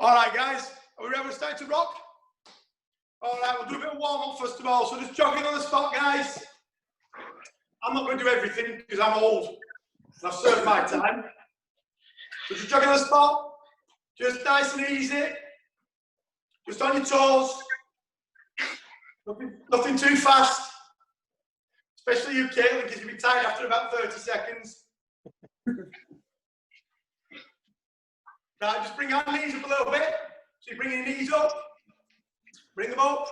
All right, guys, are we ready to start to rock? All right, we'll do a bit of warm-up first of all. So just jogging on the spot, guys. I'm not going to do everything because I'm old and I've served my time. So just jogging on the spot, just nice and easy, just on your toes, nothing too fast, especially you, Caitlin, because you'll be tired after about 30 seconds. Right, just bring your knees up a little bit. So you bring your knees up, bring them up,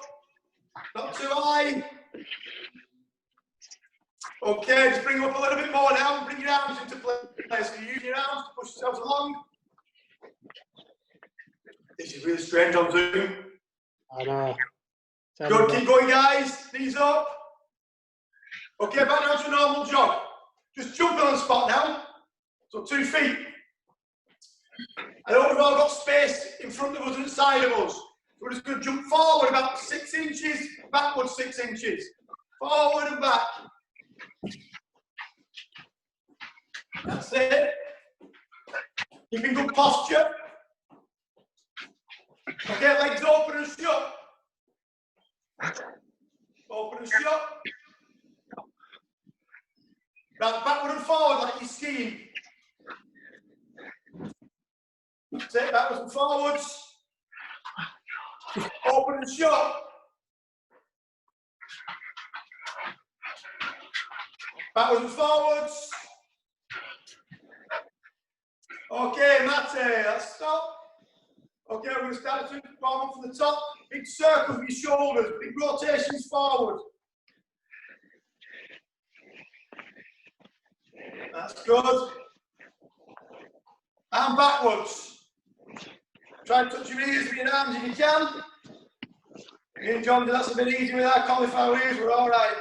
not too high. Okay, just bring them up a little bit more now and bring your arms into place. So you use your arms to push yourselves along. This is really strange on Zoom. I know. Good, keep going, guys. Knees up. Okay, back down to a normal jog. Just jumping on the spot now. So 2 feet. I know we've all got space in front of us and side of us. So we're just going to jump forward about 6 inches, backwards 6 inches. Forward and back. That's it. Keeping good posture. Okay, legs open and shut. Open and shut. Right, backward and forward like you're skiing. That's it, backwards and forwards. Open and shut. Backwards and forwards. Okay, Mate, let's stop. Okay, we're going to start to warm up from the top. Big circles with your shoulders, big rotations forward. That's good. And backwards. Try and touch your ears with your arms if you can. Me and John, that's a bit easy with our cauliflower ears, we're all right.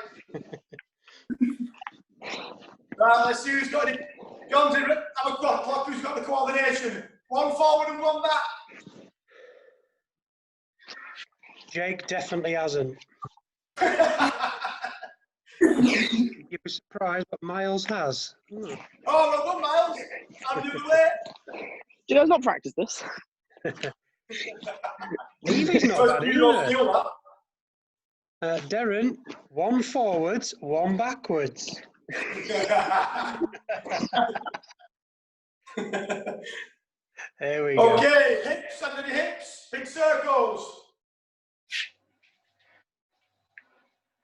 Right, let's see who's got it. John's in, have a clock, who's got the coordination. 1 forward and 1 back. Jake definitely hasn't. You'd be surprised, but Miles has. Oh, well done, Miles. I'm the other way. Do you guys not practice this? Evie's not bad, isn't it? Darren, 1 forwards, 1 backwards. There we go. Okay, hips under the hips, big circles.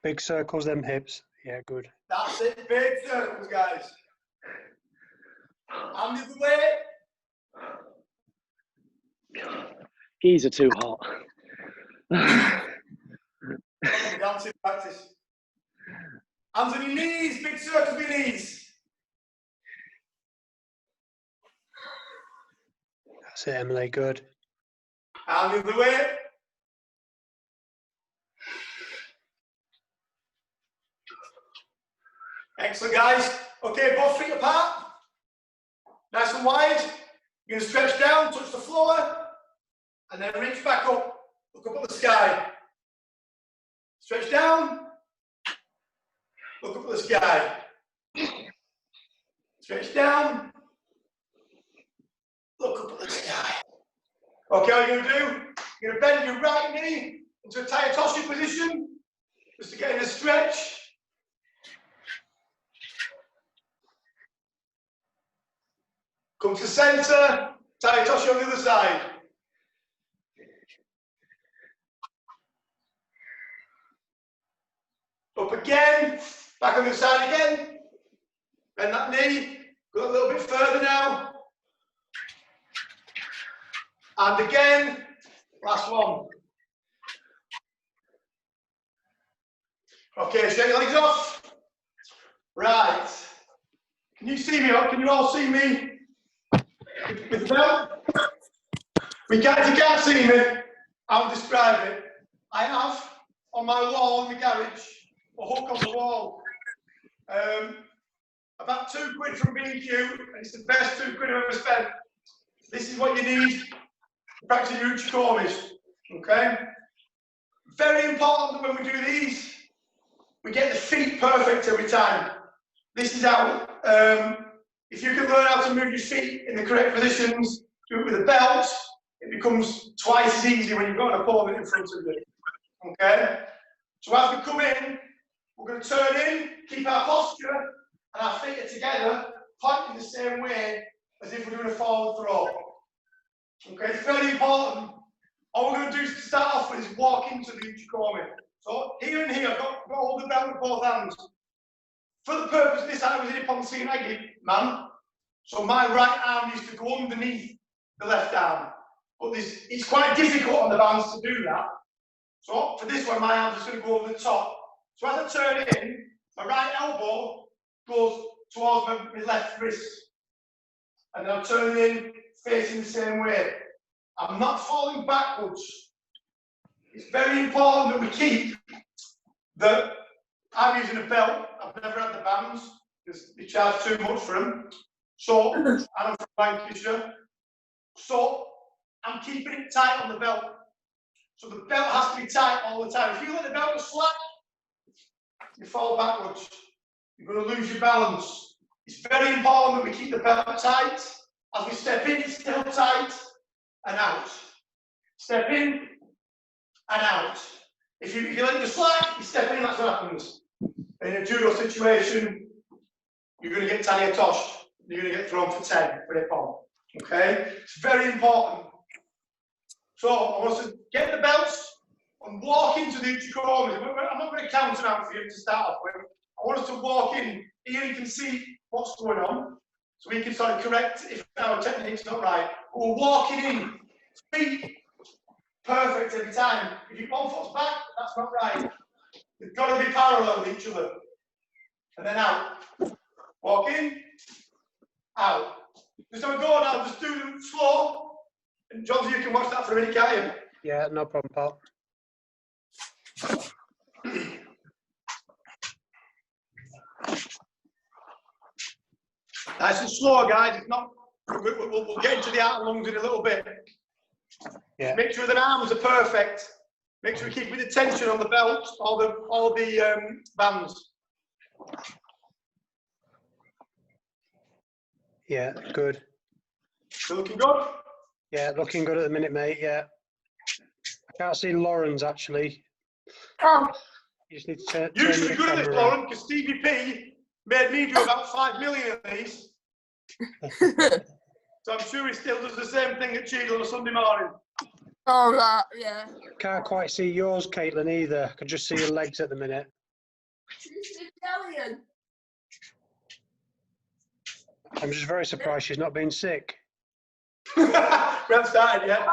Big circles, them hips. Yeah, good. That's it, big circles, guys. And the other way. Geese are too hot. Dancing practice. Hands on your knees, big circles with your knees. That's it, Emily, good. And the other way. Excellent, guys. Okay, both feet apart. Nice and wide. You're going to stretch down, touch the floor, and then reach back up. Look up at the sky. Stretch down. Look up at the sky. Stretch down. Look up at the sky. Okay, what you're going to do, you're going to bend your right knee into a Tayatoshi position, just to get in a stretch. Come to the centre, Tayatoshi on the other side. Up again, back on the other side again. Bend that knee, go a little bit further now. And again, last one. Okay, shake your legs off. Right. Can you see me? Can you all see me? With the belt? If you can't see me, I'll describe it. I have on my wall in the garage a hook on the wall. About £2 from B&Q, and it's the best £2 I've ever spent. This is what you need to practice your uchikomis. Okay? Very important that when we do these, we get the feet perfect every time. This is how, if you can learn how to move your feet in the correct positions, do it with a belt, it becomes twice as easy when you've got an opponent in front of you. Okay? So as we come in, we're going to turn in, keep our posture, and our feet are together, pointing the same way as if we're doing a forward throw. Okay, it's very important. All we're going to do to start off with is walk into the Uchikomi. So here and here, I've got to hold the belt with both hands. For the purpose of this, I was in a Ponsinagi man. So my right arm used to go underneath the left arm. But it's quite difficult on the bands to do that. So for this one, my arm's just going to go over the top. So as I turn in, my right elbow goes towards my left wrist. And then I'm turning in, facing the same way. I'm not falling backwards. It's very important that we keep that I'm using a belt. I've never had the bands because they charge too much for them. So, and I'm from Lancashire. So, I'm keeping it tight on the belt. So the belt has to be tight all the time. If you let the belt go slack, you fall backwards. You're going to lose your balance. It's very important that we keep the belt tight. As we step in, it's still tight and out. Step in and out. If you let it go slack, you step in, that's what happens. In a judo situation, you're going to get tanya toshed. You're going to get thrown for 10 for a pom. Okay? It's very important. So I want us to get the belts and walk into the Uchikomi. I'm not going to count it out for you to start off with. I want us to walk in. Here you can see what's going on. So we can sort of correct if our technique's not right. But we're walking in. Feet perfect every time. If your one foot's back, that's not right. They've got to be parallel with each other. And then out. Walk in, out. Just have a go now, just do them slow. And John, you can watch that for a minute, can't you? Yeah, no problem, pal. Nice and slow, guys. It's not. We'll get into the out and lungs in a little bit. Yeah. Make sure the arms are perfect. Make sure we keep the tension on the belt, all the bands. Yeah, good. Still looking good? Yeah, looking good at the minute, mate. Yeah. I can't see Lauren's actually. Oh. You just need to You turn should your be good at this, camera Lauren, because Stevie P made me do about 5 million of these. So I'm sure he still does the same thing at Cheadle on a Sunday morning. Oh, that, yeah. Can't quite see yours, Caitlin, either. I can just see your legs at the minute. She's Italian. I'm just very surprised she's not been sick. We haven't started yet.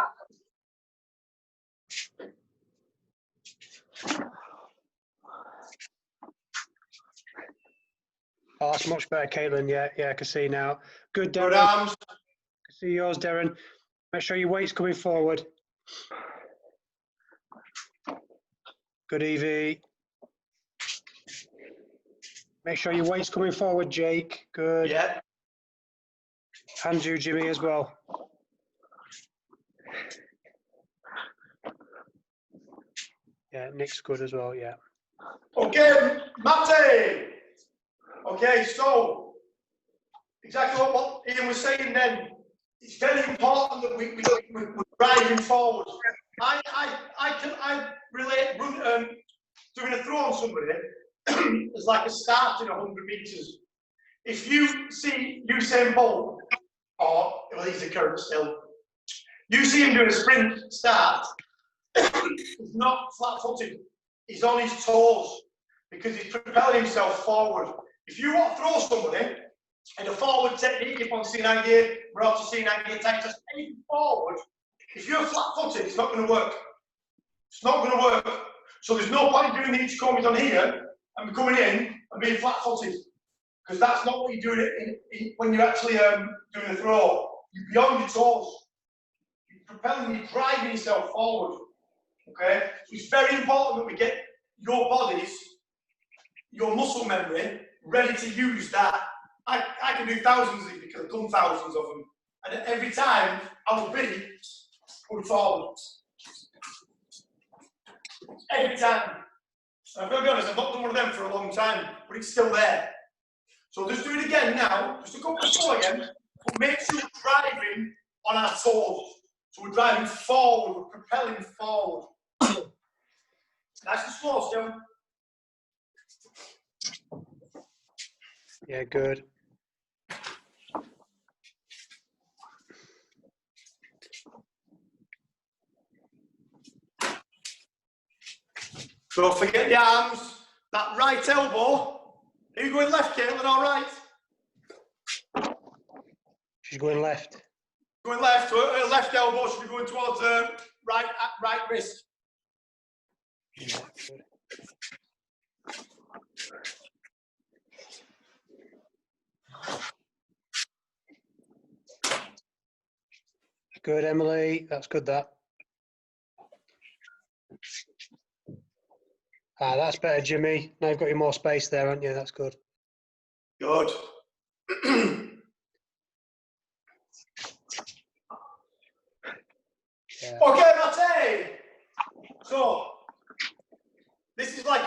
Oh, that's much better, Caitlin. Yeah, I can see now. Good, Darren. Good arms. I can see yours, Darren. Make sure your weight's coming forward. Good, Evie. Make sure your weight's coming forward, Jake. Good. Yeah. And you, Jimmy, as well. Yeah, Nick's good as well, yeah. Okay, Mate. Okay, so exactly what Ian was saying then. It's very important that we're driving forward. I relate doing a throw on somebody is like a start in 100 meters. If you see Usain Bolt, or well, he's a current still, you see him doing a sprint start, he's not flat-footed. He's on his toes because he's propelling himself forward. If you want to throw somebody in a forward technique, if on C9 we're also C9 type test, anything forward, if you're flat-footed, it's not going to work. It's not going to work. So there's no point in doing the Uchikomis on here and coming in and being flat-footed, because that's not what you're doing when you're actually doing a throw. You're beyond your toes. You're propelling, you're driving yourself forward. Okay? So it's very important that we get your bodies, your muscle memory, ready to use that. I can do thousands of these because I've done thousands of them. And every time I will be put forward. Every time. And I've got to be honest, I've not done one of them for a long time, but it's still there. So just do it again now, just a couple of slow again, but make sure you're driving on our toes. So we're driving forward, we're propelling forward. Nice and slow, still. Yeah, good. Don't forget the arms. That right elbow. Are you going left, Caitlin, or right? She's going left. Going left. Left elbow should be going towards right wrist. Yeah, good. Good, Emily. That's good, that. Ah, that's better, Jimmy. Now you've got your more space there, haven't you? That's good. Good. Yeah. Okay, Mate. So this is like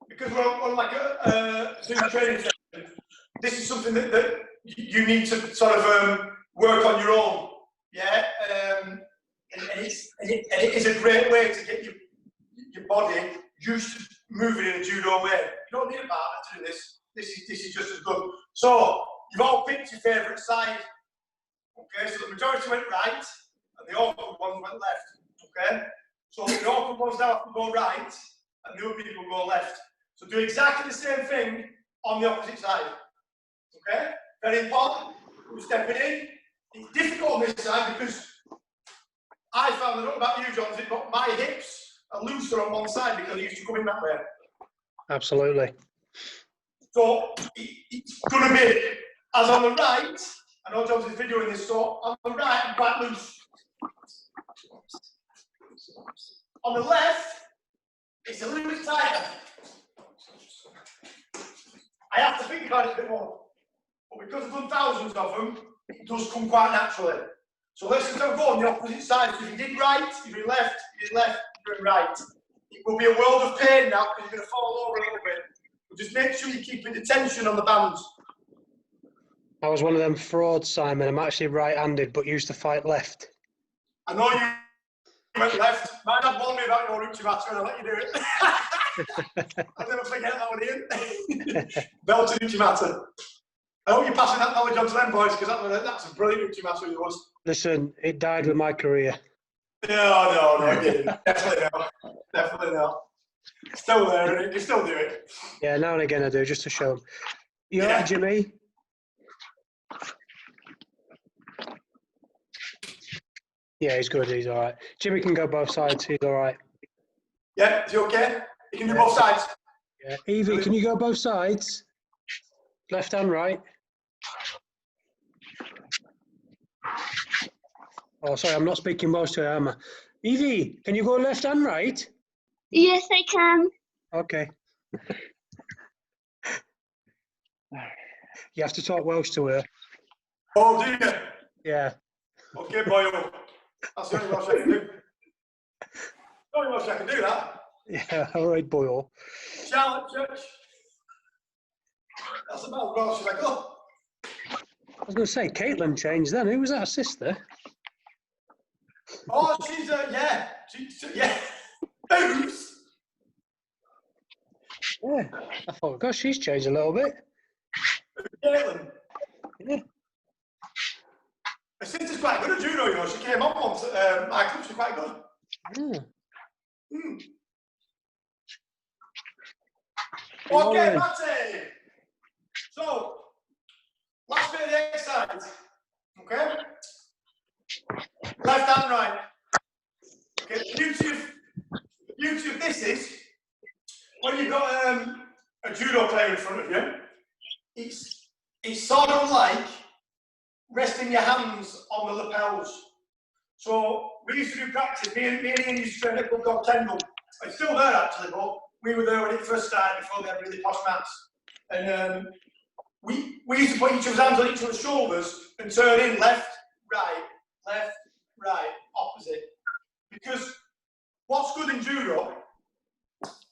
because we're on like a Zoom training session. This is something that you need to sort of work on your own. Yeah, and it is a great way to get your body used to moving in a judo way. You don't need a partner to do this. This is just as good. So you've all picked your favourite side. Okay, so the majority went right, and the awkward ones went left. Okay, so the awkward ones now have to go right, and the other people go left. So do exactly the same thing on the opposite side. Okay, very important. We're stepping in. It's difficult on this side because I found, I don't know about you, John, but my hips are looser on one side because I used to come in that way. Absolutely. So it's going to be, as on the right, I know John's videoing this, so on the right, I'm quite loose. On the left, it's a little bit tighter. I have to think about it a bit more. But because I've done thousands of them, it does come quite naturally. So let's just go on the opposite side. So if you did right, you did left, you did left, you did right. It will be a world of pain now because you're going to fall over a little bit. But just make sure you're keeping the tension on the bands. I was one of them frauds, Simon. I'm actually right-handed, but used to fight left. I know you went left. Might have warned me about your Uchimata and I'll let you do it. I'll never forget that one, Ian. Belted Uchimata. I hope you're passing that knowledge on to them boys, because that's a brilliant Uchimata it was. Listen, it died with my career. No, it didn't. Definitely not. Definitely not. Still there, isn't it? You still do it. Yeah, now and again I do, just to show them. You all Yeah. right, Jimmy? Yeah, he's good, he's all right. Jimmy can go both sides, he's all right. Yeah, is he okay? You can do both sides. Yeah. Evie, can you go both sides? Left and right? Oh, sorry, I'm not speaking most to her, am I? Evie, can you go left and right? Yes, I can. Okay. You have to talk Welsh to her. Oh, do you? Yeah. Okay, boy. That's the only Welsh I can do. The only Welsh I can do that. Yeah, all right, boy. Charlotte Church. That's about as Welsh as I go. I was going to say, Caitlin changed then. Who was that, a sister? Oh, she's yeah. Yeah. Who's? Yeah. I thought, gosh, she's changed a little bit. Caitlin. Yeah. Her sister's quite good at judo, you know. She came up once at my club. She's quite good. Yeah. Okay, Matty. So, last bit of the exercise. Okay? Left and right. Okay, the beauty of this is when you've got a judo player in front of you, it's sort of like resting your hands on the lapels. So we used to do practice. Me and Ian used to train at Club Dog Tendall. It's still there actually, but we were there when it first started before they had really posh mats. And we used to put each other's hands on each other's shoulders and turn in left, right, opposite. Because what's good in judo,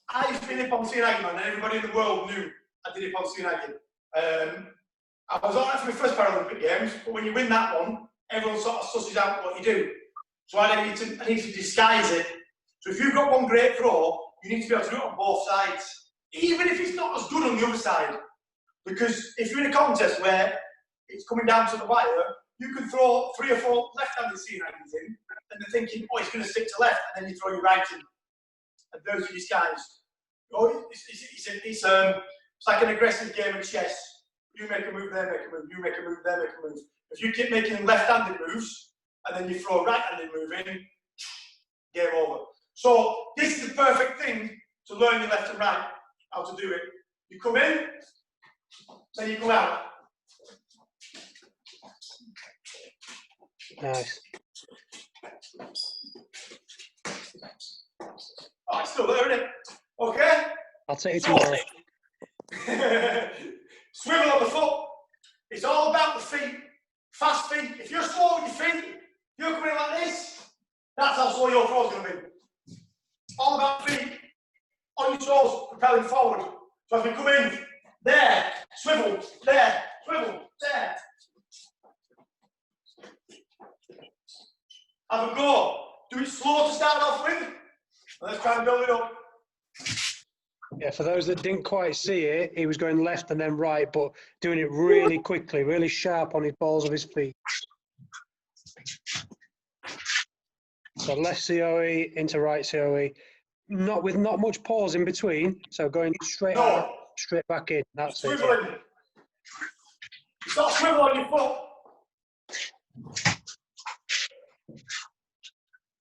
I used to be Nippon Shinagi man, and everybody in the world knew I did Nippon Shinagi. I was alright for my first Paralympic Games, but when you win that one, everyone sort of susses out what you do. So I need to disguise it. So if you've got one great throw, you need to be able to do it on both sides, even if it's not as good on the other side. Because if you're in a contest where it's coming down to the wire, you can throw 3 or 4 left-handed C90s in, and they're thinking, oh, it's going to stick to left, and then you throw your right in. And those are disguised. Oh, it's like an aggressive game of chess. You make a move, they make a move. You make a move, they make a move. If you keep making left-handed moves, and then you throw a right-handed move in, game over. So this is the perfect thing to learn your left and right, how to do it. You come in, then you come out. Nice. Oh, it's still there, isn't it? Okay? I'll take it tomorrow. Swivel on the foot. It's all about the feet. Fast feet. If you're slow with your feet, you're coming in like this, that's how slow your throw's going to be. All about feet. On your toes, propelling forward. So if you come in, there, swivel, there, swivel, there. Have a go. Do it slow to start off with. Let's try and build it up. Yeah, for those that didn't quite see it, he was going left and then right, but doing it really quickly, really sharp on his balls of his feet. So left COE into right COE, not much pause in between. So going straight out, straight back in. That's it. Swiveling. Stop swivel on your foot.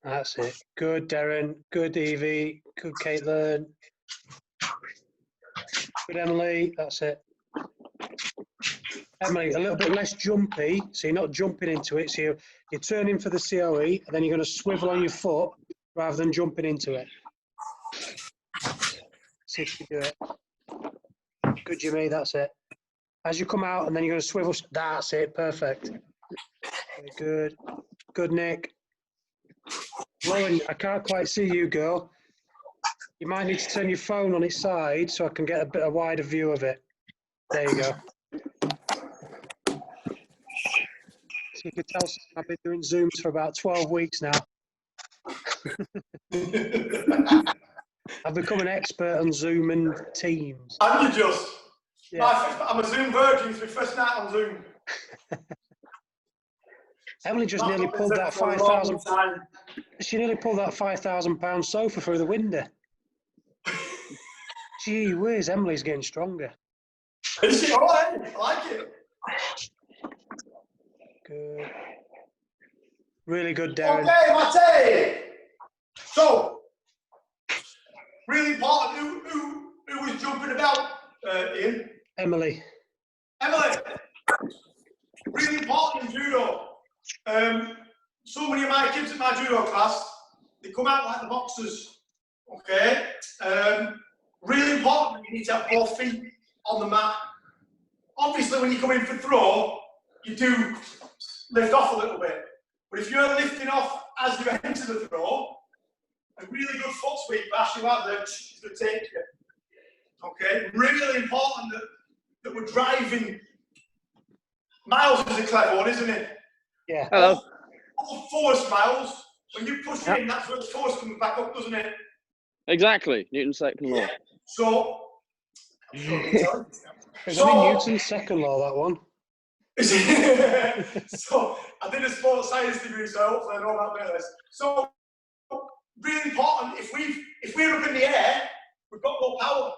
That's it. Good, Darren. Good, Evie. Good, Caitlin. Good, Emily. That's it. Emily, a little bit less jumpy, so you're not jumping into it. So you're turning for the COE, and then you're going to swivel on your foot rather than jumping into it. See if you do it. Good, Jimmy. That's it. As you come out, and then you're going to swivel. That's it. Perfect. Very good. Good, Nick. Lauren, I can't quite see you, girl. You might need to turn your phone on its side so I can get a wider view of it. There you go. So you can tell I've been doing Zooms for about 12 weeks now. I've become an expert on Zoom and Teams. And you just? Yeah. I'm a Zoom virgin. It's my first night on Zoom. Emily just nearly pulled that 5,000. She nearly pulled that £5,000 sofa through the window. Gee whiz, Emily's getting stronger. Is she all right? I like it. Good. Really good, Darren. Okay, Mate. So, really important. Who was jumping about, Ian? Emily. Emily. Really important in judo. So many of my kids in my judo class, they come out like the boxers. Okay. Really important. You need to have both feet on the mat. Obviously, when you come in for throw, you do lift off a little bit. But if you're lifting off as you enter the throw, a really good foot sweep, bash you out there, is going to take you. Okay? Really important that we're driving. Miles is a clever one, isn't it? Yeah. Hello. All force, Miles. When you push in, that's where the force comes back up, doesn't it? Exactly. Newton's second law. Yeah. So, It's only Newton's second law, that one. So, I did a sports science degree, so hopefully I know about this. So, really important, if we're up in the air, we've got more power.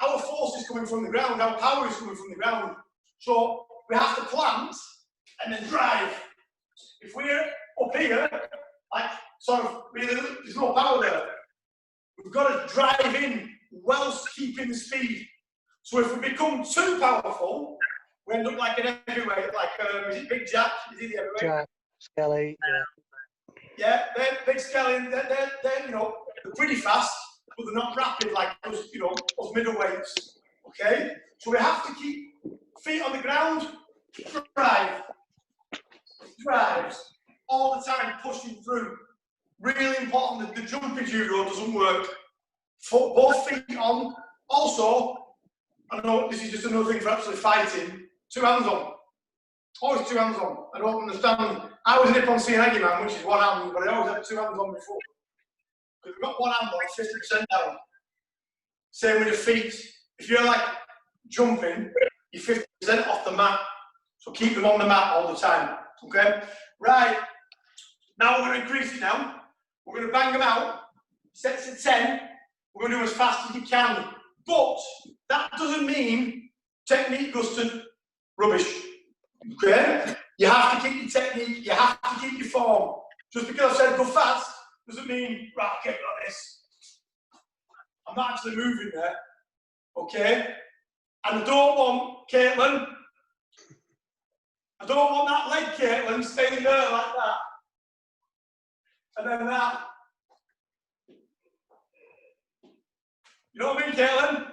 Our force is coming from the ground, our power is coming from the ground. So, we have to plant and then drive. If we're up here, like, sort of, really, there's no power there. We've got to drive in whilst keeping the speed. So if we become too powerful, we end up like an heavyweight, like, is it Big Jack? Is he the heavyweight? Jack, Skelly, Yeah, they're Big Skelly, they're, you know, they're pretty fast, but they're not rapid like us, you know, us middleweights, okay? So we have to keep feet on the ground, drive, all the time pushing through. Really important that the jumping judo doesn't work. Both feet on. Also, I know this is just another thing for actually fighting. 2 hands on. Always 2 hands on. I don't understand I was Nippon Seoinage man, which is one hand, but I always had two hands on before. Because we've got one hand on, 50% down. Same with the feet. If you're like jumping, you're 50% off the mat. So keep them on the mat all the time. Okay? Right. Now we're going to increase it now. We're going to bang them out. Sets of 10. We're going to do as fast as you can. But that doesn't mean technique goes to rubbish. Okay? You have to keep your technique. You have to keep your form. Just because I said go fast doesn't mean, right, okay, got this. I'm not actually moving there. Okay? And I don't want, Caitlin, I don't want that leg, Caitlin, staying there like that. And then that. You know what I mean, Caitlin?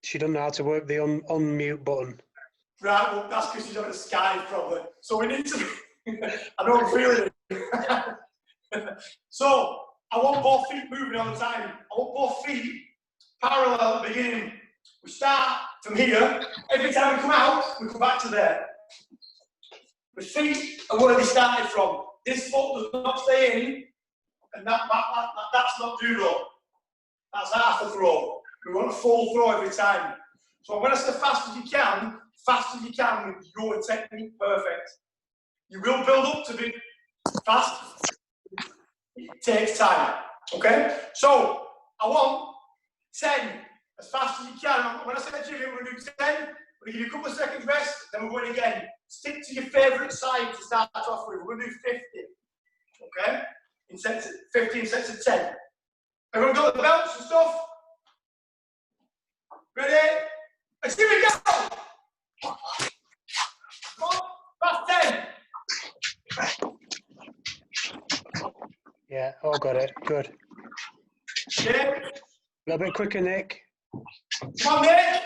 She doesn't know how to work the unmute button. Right, well, that's because she's on a Skype probably. So we need to. I know I'm feeling it. So I want both feet moving all the time. I want both feet parallel at the beginning. We start from here. Every time we come out, we come back to there. The feet are where they started from. This foot does not stay in, and that's not judo. That's half a throw. We want a full throw every time. So when I say fast as you can with your technique perfect. You will build up to be fast. It takes time. Okay? So I want 10 as fast as you can. When I say Jimmy, we're going to do 10. We're going to give you a couple of seconds rest, then we're going again. Stick to your favourite side to start off with. We're going to do 50. Okay? In sets of 15 sets of 10. Everyone got the belts and stuff? Ready? Let's give it a go! Come on, fast 10. Yeah, all got it. Good. Yeah. A little bit quicker, Nick. Come on, Nick.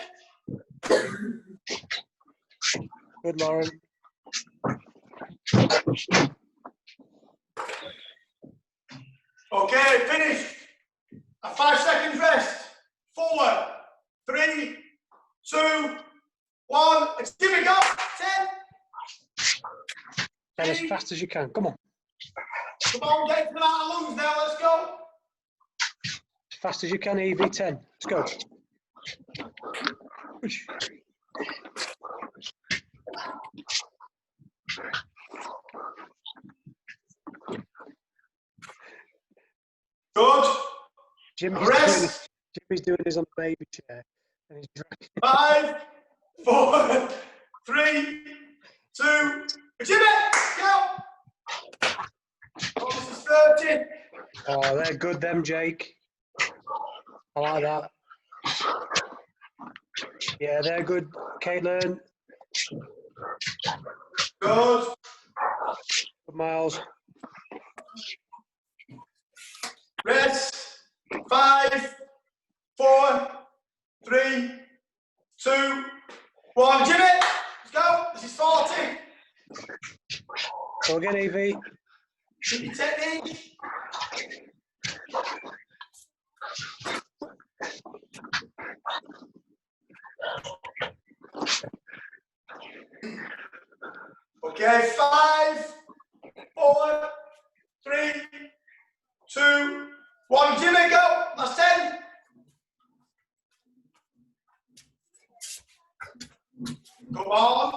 Good, Lauren. Okay, finished. A 5 seconds rest. 4, 3, 2, 1. Let's give it a go. 10. And as fast as you can. Come on. Come on, get them out of lungs now. Let's go. As fast as you can, Evie. 10. Let's go. Push. Good. Jimmy's doing his on the baby chair. And he's dragging. 5, 4, 3, 2. Jimmy, go. Oh, this is 30. Oh, they're good, them, Jake. I like that. Yeah, they're good, Caitlin. Good. Good, Miles. Rest. 5, 4, 3, 2, 1. Jimmy, let's go. This is 40. Go again, Evie. Keep your technique. Okay, 5, 4, 3, 2, 1. Jimmy, go. Last 10. Go on.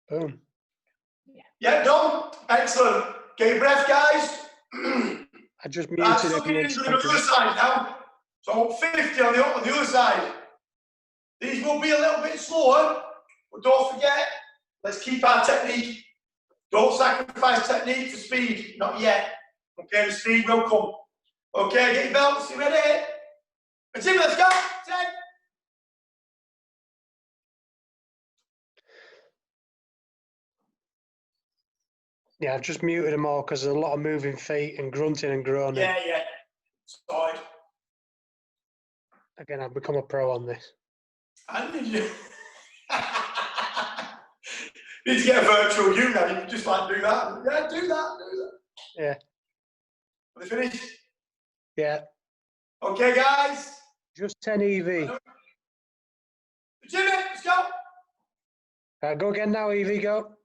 Boom. Yeah, done. Excellent. Get your breath, guys. I just Right, muted stuck it everyone. into the other side now. So 50 on the other side. These will be a little bit slower, but don't forget, let's keep our technique. Don't sacrifice technique for speed. Not yet. Okay, the speed will come. Okay, get your belts. You ready? And Jimmy, let's go. 10. Yeah, I've just muted them all because there's a lot of moving feet and grunting and groaning. Yeah. Sorry. Again, I've become a pro on this. I need you. Need to get a virtual you now. You can just like do that. Yeah, do that. Yeah. Are they finished? Yeah. Okay, guys. Just 10 EV. Jimmy, let's go. Go again now, EV, go.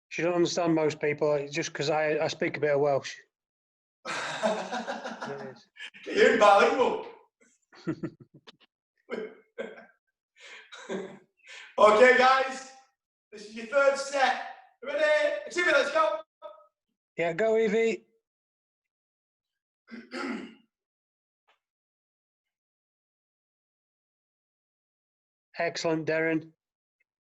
She don't understand most people, just because I speak a bit of Welsh. Yes. You're bilingual. Okay, guys. This is your third set. Ready? Jimmy, let's go. Yeah, go, Evie. Excellent, Darren.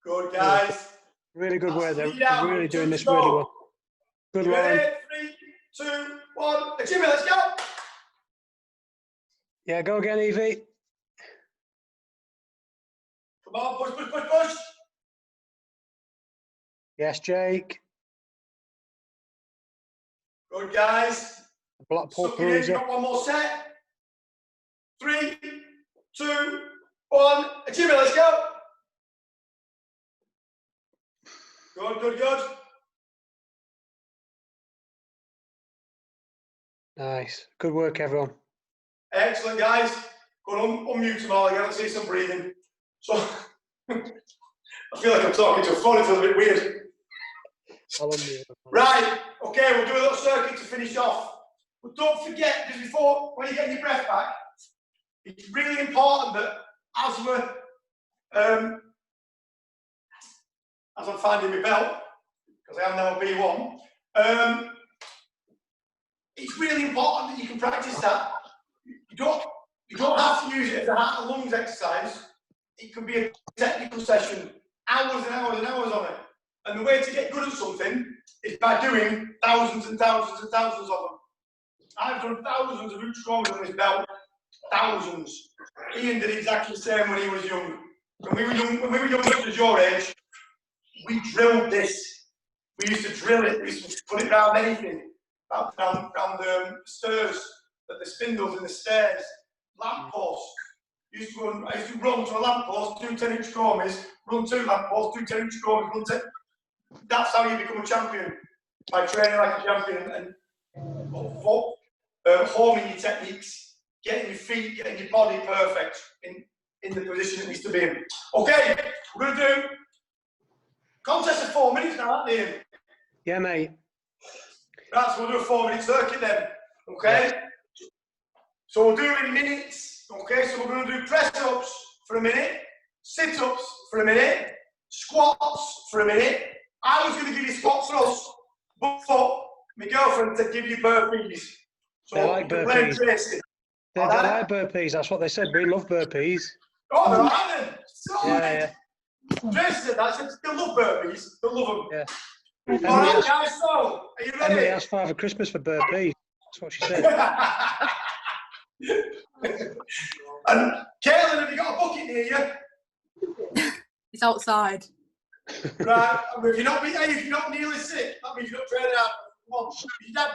Good, guys. Really good work there. Down. Really doing this go. really well. Good, Lauren. Ready? 3, 2, 1. Jimmy, let's go. Yeah, go again, Evie. Come on, push, push, push, push. Yes, Jake. Good, guys. Blackpool Suck it in. Bruiser. You've got one more set. 3, 2, 1. Jimmy, let's go. Good, good, good. Nice. Good work, everyone. Excellent, guys. Go on, unmute them all again. Let's see some breathing. So, I feel like I'm talking to a phone. It feels a bit weird. Right. Okay, we'll do a little circuit to finish off. But don't forget, because before, when you're getting your breath back, it's really important that as I'm finding my belt, because I am now a B1, it's really important that you can practice that. You don't have to use it as a heart and lungs exercise. It can be a technical session, hours and hours and hours on it. And the way to get good at something is by doing thousands and thousands and thousands of them. I've done thousands of root scrolls on this belt. Thousands. Ian did exactly the same when he was young. When we were young as your age, we drilled this. We used to drill it. We used to put it around anything. Around the stairs, the spindles in the stairs, lamp posts. I used to run to a lamp post, do 10-inch chromies, run 2 lamp posts, do 10-inch chromies, run 10. That's how you become a champion, by training like a champion and homing your techniques, getting your feet, getting your body perfect in the position it needs to be in. Okay, we're going to do contest of 4 minutes now, aren't they? Yeah, mate. Right, so we'll do a 4-minute circuit then, okay? Yeah. So we'll do it in minutes, okay? So we're going to do press-ups for a minute, sit-ups for a minute, squats for a minute. I was going to give you squat thrusts, but my girlfriend said give you burpees. So they like burpees. They like burpees, that's what they said. We love burpees. Oh, they're right then. So yeah. Tracy said that, she said they love burpees, they love them. Yeah. All right, guys, so, are you ready? Emily asked Father Christmas for burpees. That's what she said. And Caitlin, have you got a bucket near you? It's outside. Right, if you're not nearly sick, that means you're not training out. Come on, is your dad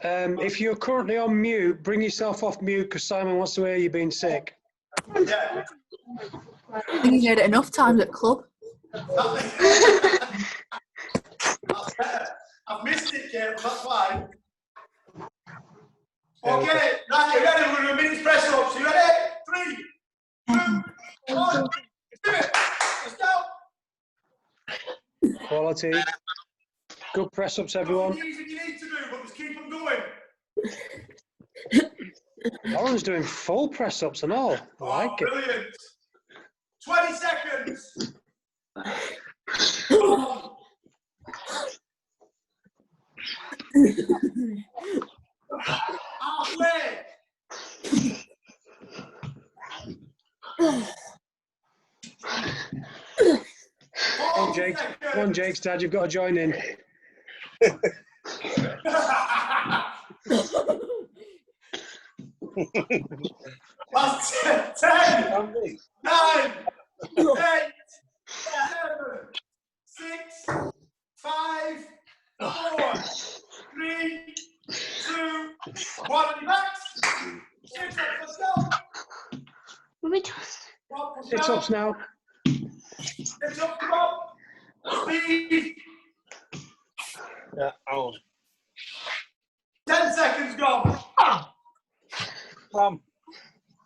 there? If you're currently on mute, bring yourself off mute because Simon wants to hear you being sick. Yeah. I think he's heard it enough times at club. I've missed it, Caitlin, that's why. Okay, right, you ready? We're going to do a minute's press ups. You ready? 3, 2, 1. Do it. Let's go. Quality. Good press ups, everyone. You need to do, but just keep them going. Lauren's doing full press ups and all. I like it. Brilliant. 20 seconds. Halfway. Come on, Jake. Come on, Jake's dad, you've got to join in. Last 10, 9, 8, 7, 6, 5, 4, 3, 2, 1. On your backs. Let's go. Sit ups now. Sit up, come on. speed. Yeah, oh. 10 seconds gone. Come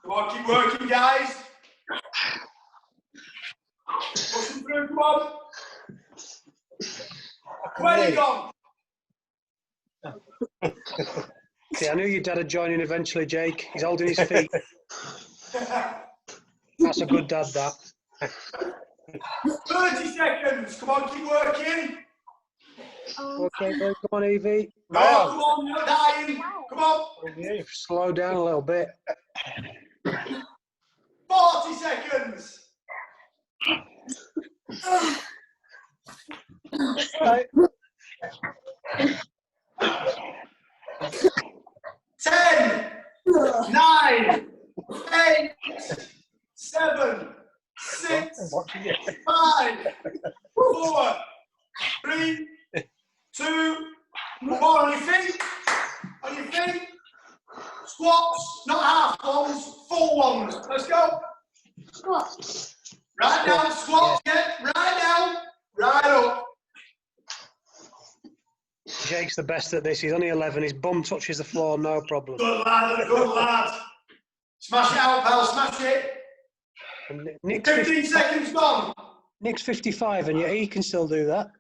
Come on, keep working, guys. Pushing through, come on. 20 gone. See, I knew your dad would join in eventually, Jake. He's holding his feet. That's a good dad, that. 30 seconds. Come on, keep working. Okay, boy, come on, Evie. No, come on, you're not dying. Come on. Slow down a little bit. 40 seconds. Right. 10, 9, 8, 7, 6, 5, 4, 3, 2, 1. On your feet. On your feet. Squats, not half ones, full ones. Let's go. Squats. Right down, squats, yeah. Right down, right up. Jake's the best at this. He's only 11. His bum touches the floor, no problem. Good lad, good lad. Smash it out, pal, smash it. And Nick's 15 seconds gone. Nick's 55, and yet he can still do that.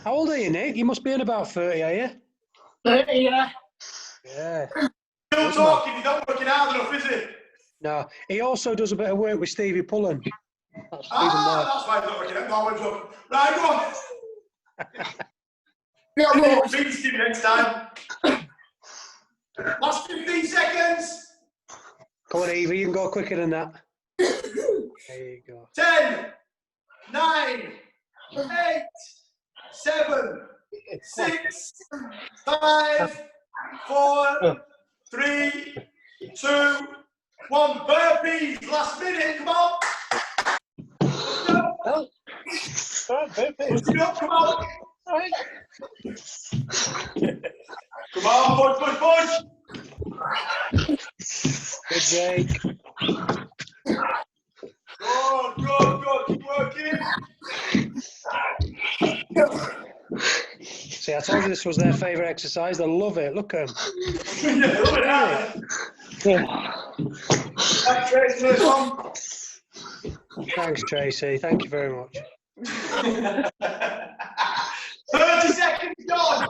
How old are you, Nick? You must be in about 30, are you? 30, yeah. Yeah. Still talking, he's not working hard enough, is he? No, he also does a bit of work with Stevie Pullen. That's That's why he's not working out. No, we're joking. Right, go on. No, Beat Stevie next time. Last 15 seconds. Come on, Evie, you can go quicker than that. There you go. 10, 9, 8, 7, 6, 5, 4, 3, 2, 1. Burpees, last minute, come on. Let's go. Push it up, come on. Come on, push. Good, Jake. Good. Keep working. See, I told you this was their favourite exercise. They love it. Look at them. Yeah, look at that. Thanks, Tracy, for this one. Thanks, Tracy. Thank you very much. 30 seconds gone.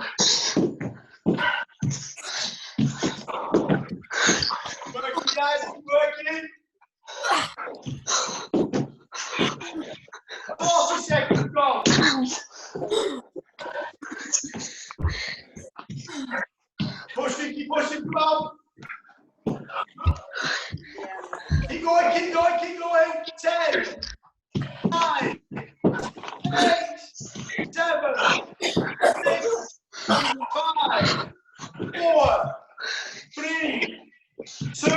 Working, guys, working. 40 seconds gone. Keep pushing, come on. Keep going. 10, 9, 8, 7, 6, 5, 4, 3, 2,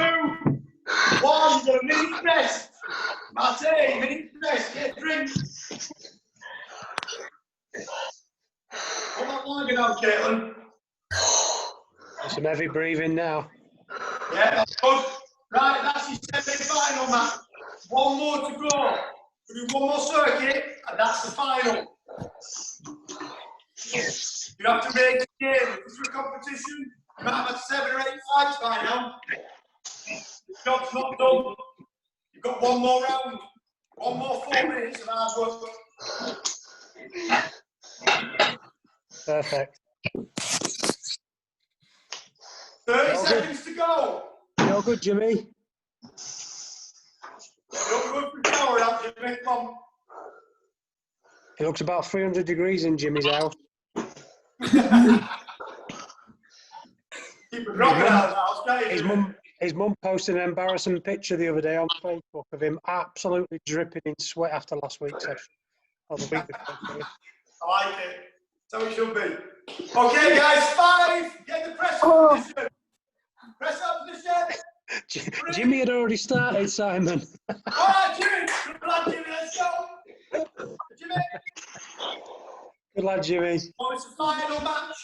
1. You've got a minute rest. Mate, minute rest. Get a drink. Come on, longer now, Caitlin. Some heavy breathing now. Yeah, that's good. Right, that's your semi-final, Matt. One more to go. We'll do one more circuit, and that's the final. You have to make the game. If it's a competition, you might have had 7 or 8 fights by now. The job's not done. You've got one more round. One more 4 minutes of hard work. Perfect. 30 seconds to go. You're good, Jimmy. Don't go for power out, Jimmy. Come on. It looks about 300 degrees in Jimmy's house. Keep it rocking out of the house, His mum posted an embarrassing picture the other day on Facebook of him absolutely dripping in sweat after last week's session. Or the week before. I like it. That's how it should be. Okay, guys, 5. Get the press up position. Press up position. Jimmy had already started, Simon. All right, Jimmy. Good lad, Jimmy. Let's go. Jimmy. Good lad, Jimmy. Oh, it's a final match.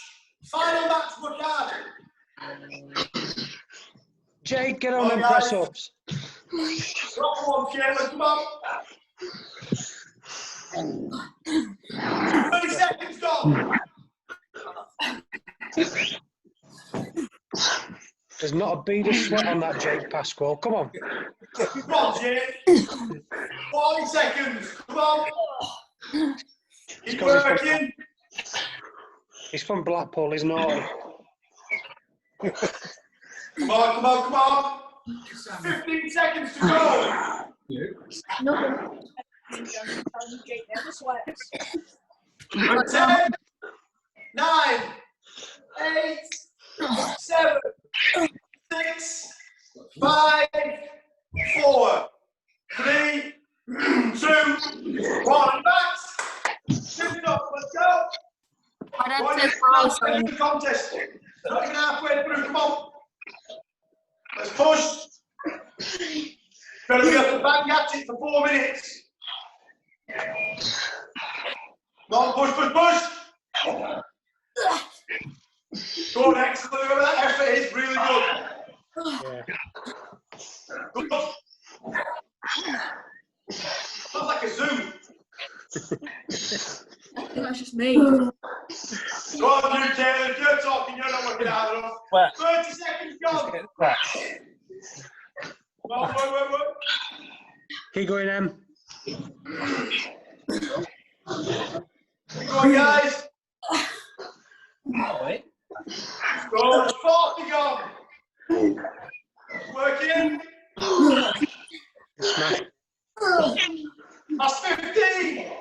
Final match. Work hard. Jake, get on them press-ups. Drop one, Kayla, come on. 30 seconds gone. There's not a bead of sweat on that, Jake Pasquale. Come on. Come on, Jake. 40 seconds. Come on. Keep working. He's from Blackpool, he's naughty. Come on, come on, come on. 15 seconds to go. No. 10, 9, 8, 7, 6, 5, 4, 3, 2, 1. Backs. Shift it up. Let's go. I don't Right, take let's fouls. finish the contest. Not even halfway through. Come on. Let's push. Gotta be able to bang at it for 4 minutes. Come on, push, push, push. Good, excellent. Whoever that effort is, really good. Yeah. Good. Sounds like a zoo. I think that's just me. Go on, you, Taylor. If you're talking, you're not working hard enough. Where? 30 seconds gone. Where? Come on, work. Keep going, Em. Keep going, guys. Wait. Go, 40 gone. Working. Smash. That's 15.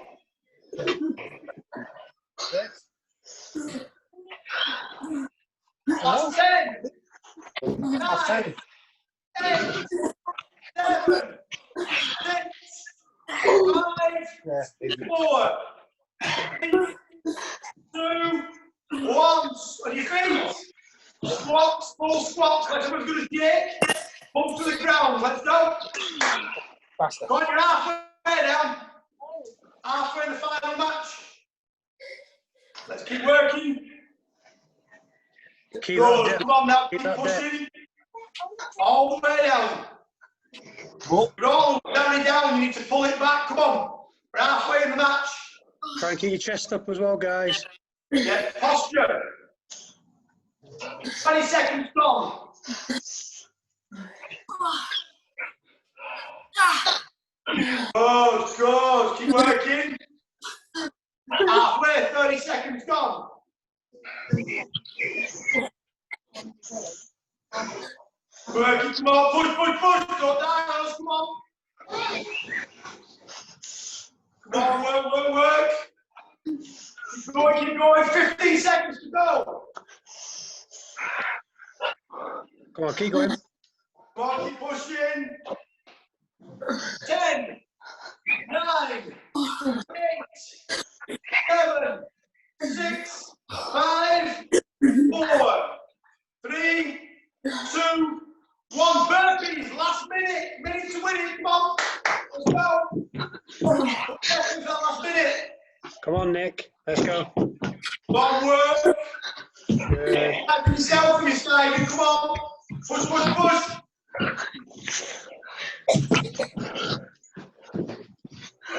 That's 10. 9, 8, 7, 6, 5, 4, 3, 2, 1. On your feet. Squats, full squats. Let's go as good as Jake. Bump to the ground. Let's go. Faster. Go on, you're halfway down. Halfway in the final match. Let's keep working. Keep Good. that dip. Come on now. Keep Keep that dip. pushing. All the way down. Go. You're all down. You need to pull it back. Come on. We're halfway in the match. Try and keep your chest up as well, guys. Yeah, posture. 20 seconds gone. Good. Keep working. Halfway, 30 seconds gone. Working, come on, push. Go down, come on. Come on, work. Keep going. 15 seconds to go. Come on, keep going. Come on, keep pushing. 10, 9, 8, 7, 6, 5, 4, 3, 2, 1. Burpees, last minute to win it. Come on, let's go. That last minute. Come on, Nick. Let's go. Come on, work. Good. Back to yourself, Miss Tiger. Come on. Push.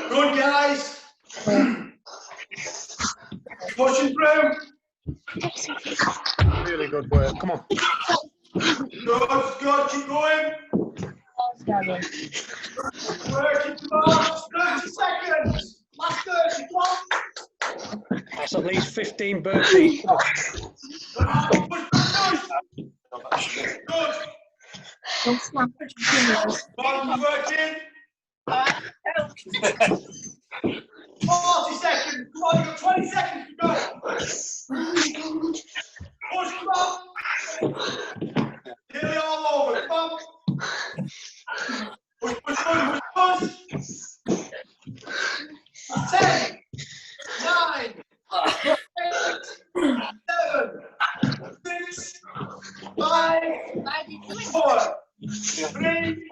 Good, guys. Pushing through. Really good work. Come on. Good. Keep going. Working, come on. 30 seconds. Last 30. Come on. That's at least 15 burpees. Come on. Push. Good. Don't snap it. Come on, working. 40 seconds. Come on, you've got 20 seconds to go. Push, come on. Nearly all over. Come on. Push. 10, 9, 8, 7, 6, 5, 4, 3,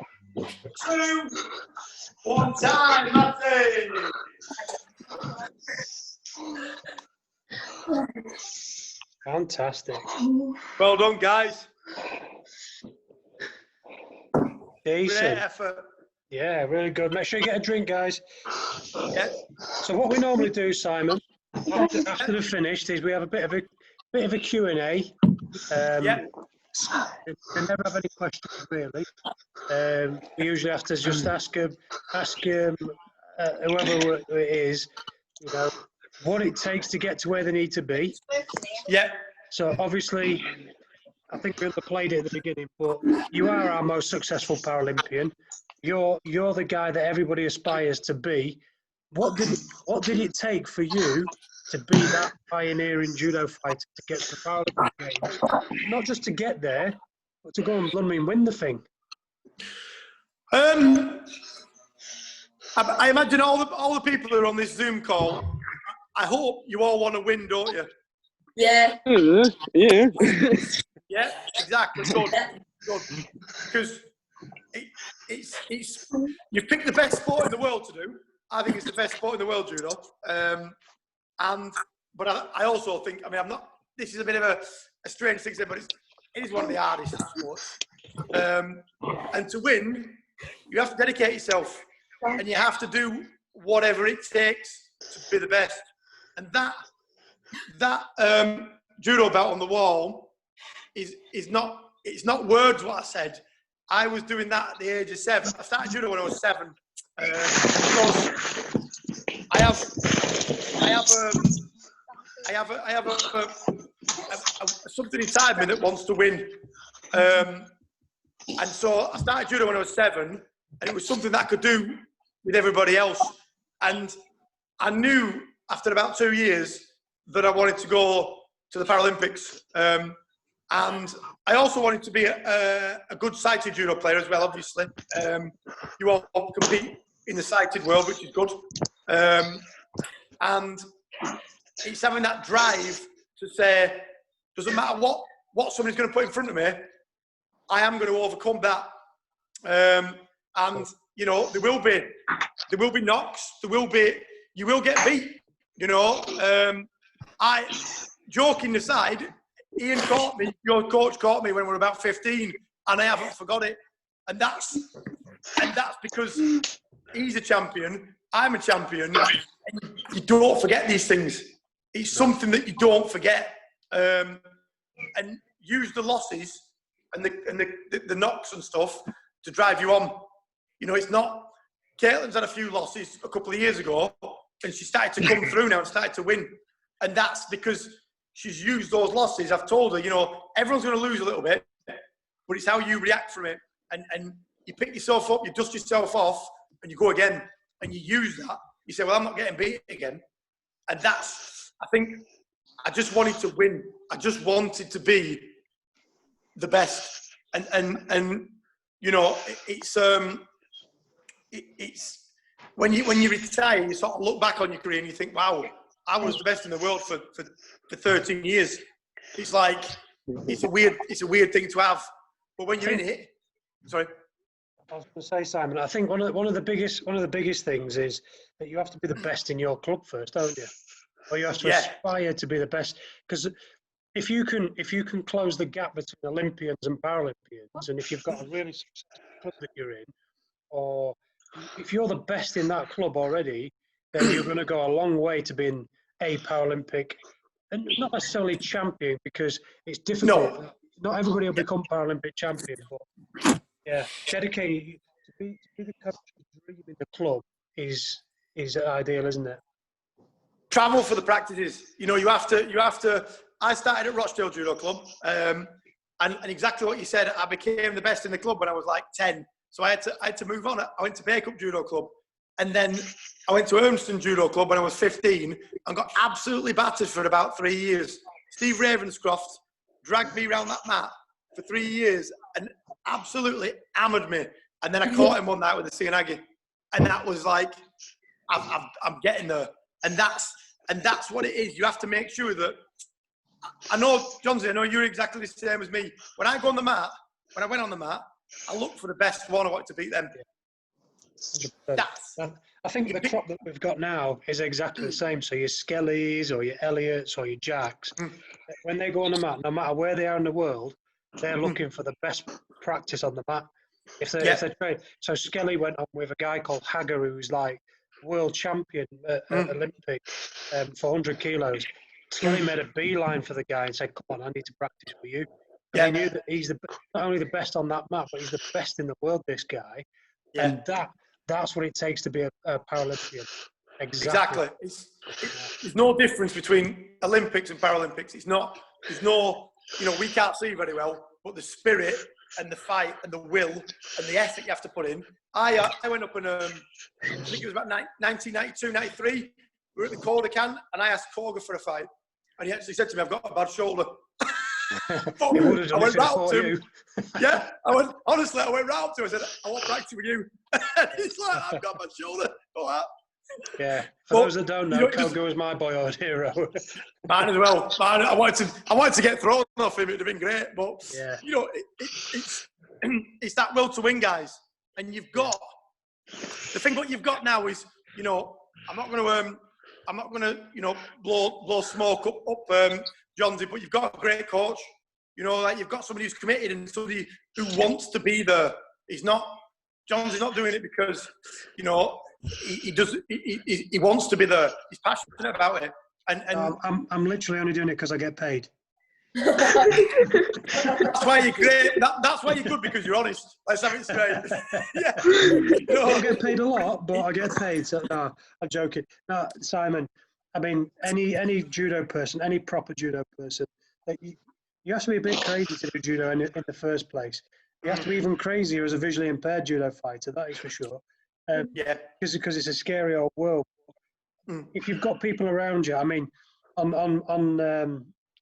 2, 1. Time. That's it. Fantastic. Well done, guys. Okay, Great Decent. effort. Yeah, really good. Make sure you get a drink, guys. Yeah. So what we normally do, Simon, after they're finished, is we have a bit of a Q&A. Yeah. We never have any questions really. We usually have to just ask whoever it is, you know, what it takes to get to where they need to be. Yeah. So obviously, I think we underplayed it at the beginning, but you are our most successful Paralympian. You're the guy that everybody aspires to be. What did it take for you to be that pioneering judo fighter to get to the Paralympic Games? Not just to get there, but to go and win the thing. I imagine all the people who are on this Zoom call, I hope you all want to win, don't you? Yeah. Yeah. Yeah, exactly. Good. Because it's you've picked the best sport in the world to do. I think it's the best sport in the world, judo. But I also think, I mean, I'm not. This is a bit of a strange thing to say, but it is one of the hardest sports. And to win, you have to dedicate yourself, and you have to do whatever it takes to be the best. And that judo belt on the wall is not. It's not words what I said. I was doing that at the age of 7. I started judo when I was 7 because I have something inside me that wants to win, and so I started judo when I was 7, and it was something that I could do with everybody else. And I knew after about 2 years that I wanted to go to the Paralympics. And I also wanted to be a good sighted judo player as well, obviously. You all compete in the sighted world, which is good. And it's having that drive to say, doesn't matter what somebody's going to put in front of me, I am going to overcome that. And, you know, there will be knocks, you will get beat, you know. Joking aside, Ian caught me, your coach caught me when we were about 15, and I haven't forgot it. And that's because he's a champion, I'm a champion, and you don't forget these things. It's something that you don't forget. And use the losses and the knocks and stuff to drive you on. You know, it's not. Caitlin's had a few losses a couple of years ago, and she started to come through now and started to win. And that's because she's used those losses. I've told her, you know, everyone's going to lose a little bit, but it's how you react from it. And you pick yourself up, you dust yourself off, and you go again. And you use that. You say, well, I'm not getting beat again. And that's, I think, I just wanted to win. I just wanted to be the best. And you know, it's when you retire, you sort of look back on your career and you think, wow, I was the best in the world for 13 years. It's like it's a weird thing to have. But when you're in it, sorry. I was going to say, Simon, I think one of the biggest things is that you have to be the best in your club first, don't you? Or you have to aspire to be the best. Because if you can close the gap between Olympians and Paralympians, and if you've got a really successful club that you're in, or if you're the best in that club already, then you're going to go a long way to being a Paralympic, and not necessarily champion, because it's difficult. No. Not everybody will become Paralympic champion, but yeah, dedicated to be the coach dream in the club is ideal, isn't it? Travel for the practices. You know, you have to. I started at Rochdale Judo Club, and exactly what you said. I became the best in the club when I was like 10. So I had to move on. I went to Bacup Judo Club, and then I went to Urmston Judo Club when I was 15 and got absolutely battered for about 3 years. Steve Ravenscroft dragged me around that mat for 3 years and absolutely hammered me. And then I caught him one night with a Sianagi, and that was like, I'm getting there. And that's what it is. You have to make sure that. I know, Johnsy, I know you're exactly the same as me. When I went on the mat, I look for the best one. I want to beat them. I think the crop that we've got now is exactly the same. So your Skellies or your Elliots or your Jacks, when they go on the mat, no matter where they are in the world, they're looking for the best practice on the mat. If they train. So Skelly went on with a guy called Hager, who's like world champion at Olympic for 100 kilos. Skelly made a beeline for the guy and said, "Come on, I need to practice with you." And he knew that he's not only the best on that map, but he's the best in the world. This guy, and that's what it takes to be a Paralympian. Exactly. There's no difference between Olympics and Paralympics. There's no, we can't see very well, but the spirit and the fight and the will and the effort you have to put in. I went up and I think it was about 1992, 93. We were at the Cordocan and I asked Corga for a fight. And he actually said to me, "I've got a bad shoulder." I went round to him. I went round to him. I said, "I want practice with you." And he's like, "I've got my shoulder." All that. Yeah. For those that don't know, Koga was my boyhood hero. Mine as well. I wanted to get thrown off him. It'd have been great, but it's that will to win, guys. And you've got the thing. What you've got now is, I'm not going to, blow smoke up Johnsy, but you've got a great coach. You've got somebody who's committed and somebody who wants to be there. Johnsy's not doing it because, he wants to be there. He's passionate about it. And I'm literally only doing it because I get paid. That's why you're great. That's why you're good, because you're honest. Let's have it straight. I don't get paid a lot, but I get paid. So no, I'm joking. No, Simon. I mean, any judo person, any proper judo person, you have to be a bit crazy to do judo in the first place. You have to be even crazier as a visually impaired judo fighter. That is for sure. Because it's a scary old world. If you've got people around you, I mean, on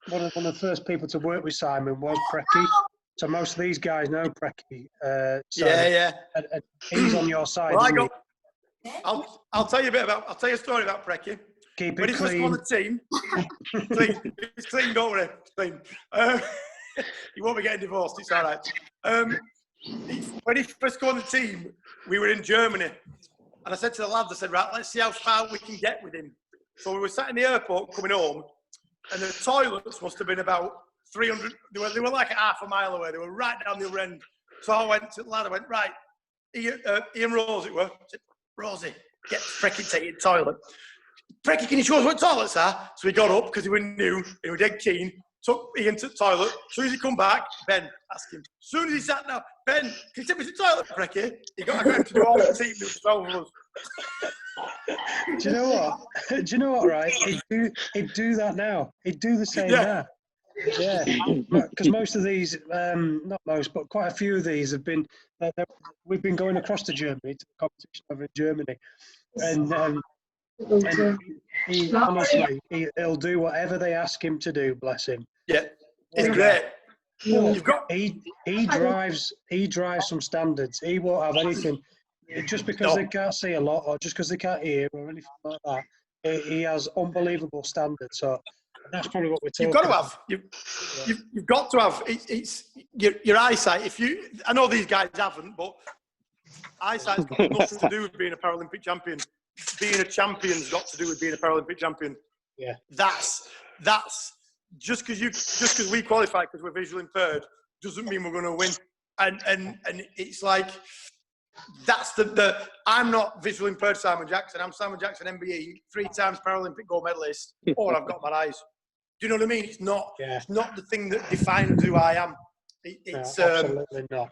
one of the first people to work with Simon was Preki. So most of these guys know Preki. And he's on your side. Well, I'll tell you a story about Preki. Keep when it clean. When he first got on the team, it's clean, don't worry, it's clean. He won't be getting divorced, it's all right. When he first got on the team, we were in Germany. And I said to the lads, I said, right, let's see how far we can get with him. So we were sat in the airport coming home, and the toilets must have been about 300, they were like a half a mile away. They were right down the other end. So I went to the lad, I went, right, Ian Rose it were. I said, "Rosie, get Preki to take your toilet. Preki, can you show us what toilets are?" So he got up, because he was new, and he was dead keen, took Ian to the toilet. As soon as he come back, Ben, ask him. As soon as he sat down, "Ben, can you take me to the toilet, Preki?" I got him to do all the team, there was 12 of us. Do you know what, right? He'd do that now. He'd do the same now. Yeah. Because most of these, not most, but quite a few of these have been, we've been going across to Germany, to the competition over in Germany. And he honestly, he'll do whatever they ask him to do, bless him. Yeah, it's great. He drives some standards. He won't have anything. Just because they can't see a lot, or just because they can't hear, or anything like that, he has unbelievable standards. So that's probably what we're talking about. You've got to have. It's your eyesight. I know these guys haven't, but eyesight's got nothing to do with being a Paralympic champion. Being a champion's got to do with being a Paralympic champion. Yeah. That's just because we qualify because we're visually impaired doesn't mean we're going to win. And it's like. That's I'm not visually impaired Simon Jackson. I'm Simon Jackson, MBE, 3 times Paralympic gold medalist. All I've got my eyes. Do you know what I mean? It's not the thing that defines who I am. It's absolutely not.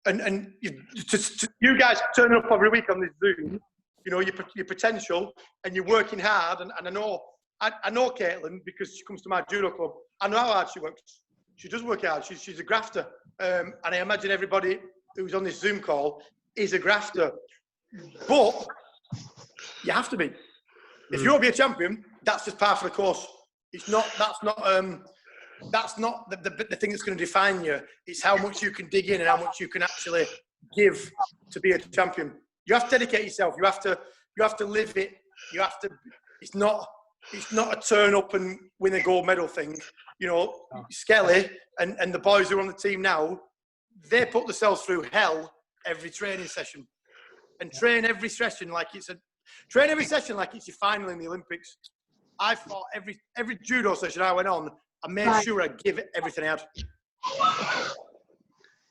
And you guys turning up every week on this Zoom, your potential, and you're working hard. And I know Caitlin, because she comes to my judo club. I know how hard she works. She does work hard. She's a grafter. And I imagine everybody who's on this Zoom call is a grafter. But you have to be. If you want to be a champion, that's just par for the course. That's not the thing that's going to define you. It's how much you can dig in and how much you can actually give to be a champion. You have to dedicate yourself. You have to live it. It's not a turn up and win a gold medal thing. Skelly and the boys who are on the team now, they put themselves through hell every training session, and train every session like it's your final in the Olympics. I fought every judo session I went on. I made sure I give it everything out.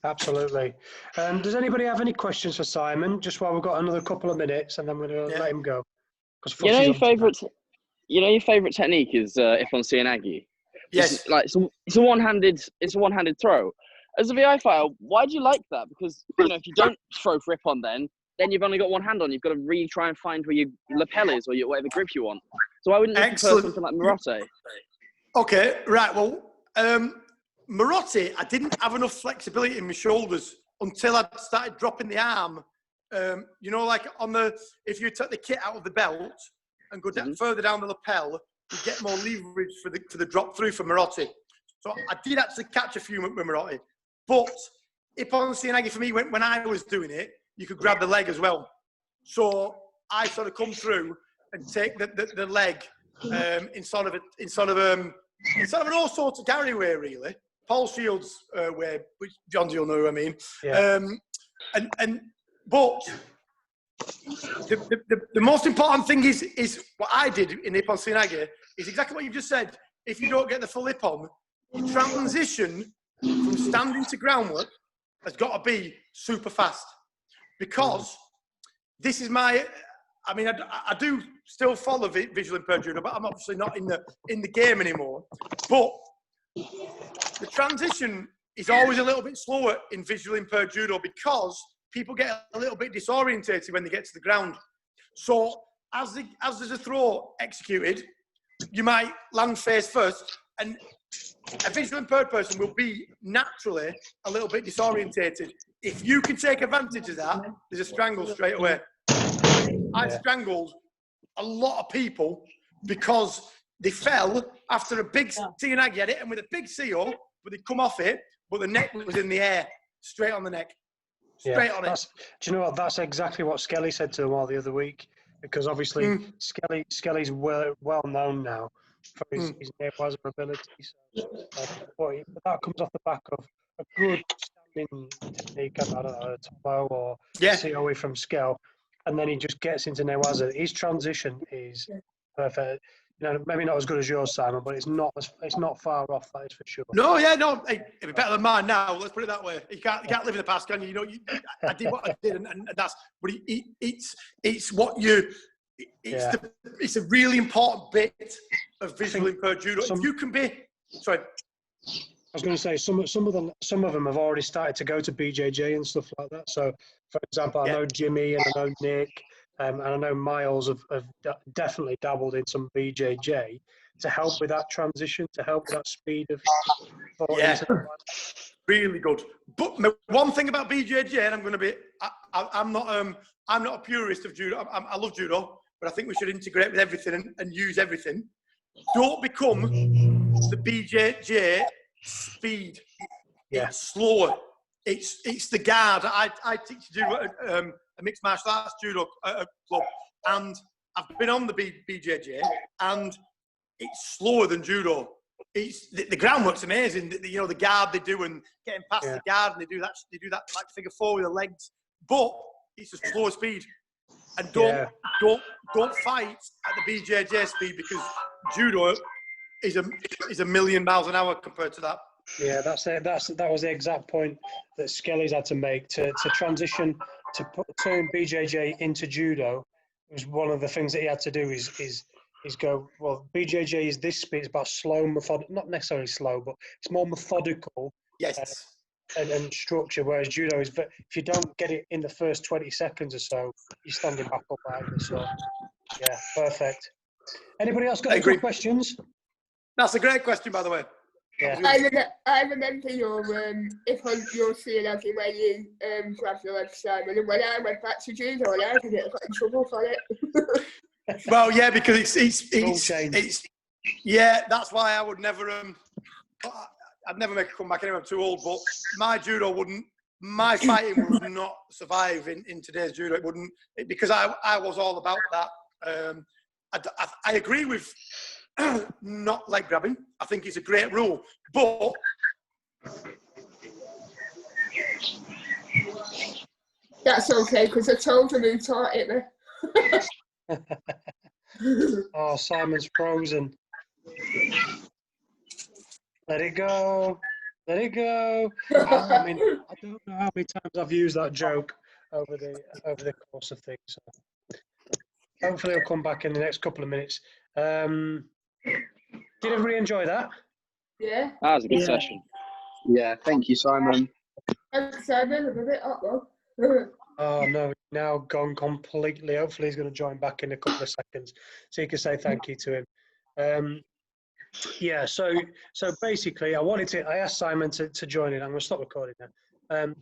Absolutely. Does anybody have any questions for Simon? Just while we've got another couple of minutes, and then we're going to Yeah. let him go. Because You know your favourite technique is Ippon Seoinage. Yes. It's a one-handed throw. As a VI fighter, why do you like that? Because if you don't throw for Ippon, then you've only got one hand on. You've got to really try and find where your lapel is or whatever grip you want. So why wouldn't you prefer something like Marotte? Okay, right. Well, Marotte, I didn't have enough flexibility in my shoulders until I started dropping the arm. Like if you take the kit out of the belt and go further down the lapel, you get more leverage for the drop through for Marotte. So I did actually catch a few with Marotte. But Ippon Seoinage for me, when I was doing it, you could grab the leg as well. So I sort of come through and take the leg in sort of an all sorts of Gary way, really. Paul Shields way, which John, you'll know who I mean. Yeah. But the most important thing is what I did in Ippon Seoinage is exactly what you just said. If you don't get the full Ippon, your transition from standing to groundwork has got to be super fast. Because this is I do still follow visual impaired judo, but I'm obviously not in the game anymore. But the transition is always a little bit slower in visually impaired judo because people get a little bit disorientated when they get to the ground. So as there's a throw executed, you might land face first, and a visually impaired person will be naturally a little bit disorientated. If you can take advantage of that, there's a strangle straight away. I strangled a lot of people because they fell after a big Seoinage at it, and with a big CO, but they come off it, but the neck was in the air, straight on the neck. Straight on it. Do you know what? That's exactly what Skelly said to him all the other week, because obviously Skelly's well known now for his near-wazzer abilities. But that comes off the back of a good standing technique, I don't know, a Tomo or COE from Skell, and then he just gets into near-wazzer. His transition is perfect. Maybe not as good as yours, Simon, but it's not far off. That is for sure. No, yeah, no, hey, it'd be better than mine now. Let's put it that way. You can't live in the past, can you? I did what I did, and that's. But it's what you. It's a really important bit of visually impaired judo. If you can be. Sorry. I was going to say some of them have already started to go to BJJ and stuff like that. So, for example, I know Jimmy and I know Nick. And I know Miles have definitely dabbled in some BJJ to help with that transition, to help with that speed of thought. Yeah, really good. But one thing about BJJ, and I'm going to be, I'm not a purist of judo. I love judo, but I think we should integrate with everything and use everything. Don't become the BJJ speed. Yeah. It's slower. It's the guard. I teach judo a mixed martial arts judo club, and I've been on the BJJ, and it's slower than judo. It's the groundwork's amazing. The guard they do and getting past the guard, and they do that like figure four with the legs, but it's a slower speed. And don't fight at the BJJ speed, because judo is a million miles an hour compared to that. Yeah, that's it. That was the exact point that Skelly's had to make to transition to turn BJJ into judo. It was one of the things that he had to do is go, well, BJJ is this speed. It's about slow, methodical, not necessarily slow, but it's more methodical. Yes. And structure, whereas judo is, if you don't get it in the first 20 seconds or so, you're standing back up either. So, yeah, perfect. Anybody else got any good questions? That's a great question, by the way. Yeah. I remember your Seoinage where you grabbed the leg, Simon, and when I went back to judo, I got in trouble for it. Well, yeah, because it's yeah, that's why I would never I'd never make a comeback anyway. I'm too old, but my fighting would not survive in today's judo. It wouldn't, because I was all about that. I agree with not leg grabbing. I think it's a great rule, but that's okay, because I told him who taught it me. Oh, Simon's frozen. Let it go. Let it go. I mean, I don't know how many times I've used that joke over the course of things. So hopefully, he'll come back in the next couple of minutes. Did everybody enjoy that? Yeah. That was a good Yeah. session. Yeah, thank you, Simon. Thanks, Simon. I'm a bit up though. Oh no, now gone completely. Hopefully, he's going to join back in a couple of seconds, so you can say thank you to him. Yeah. So basically, I asked Simon to join in. I'm going to stop recording now.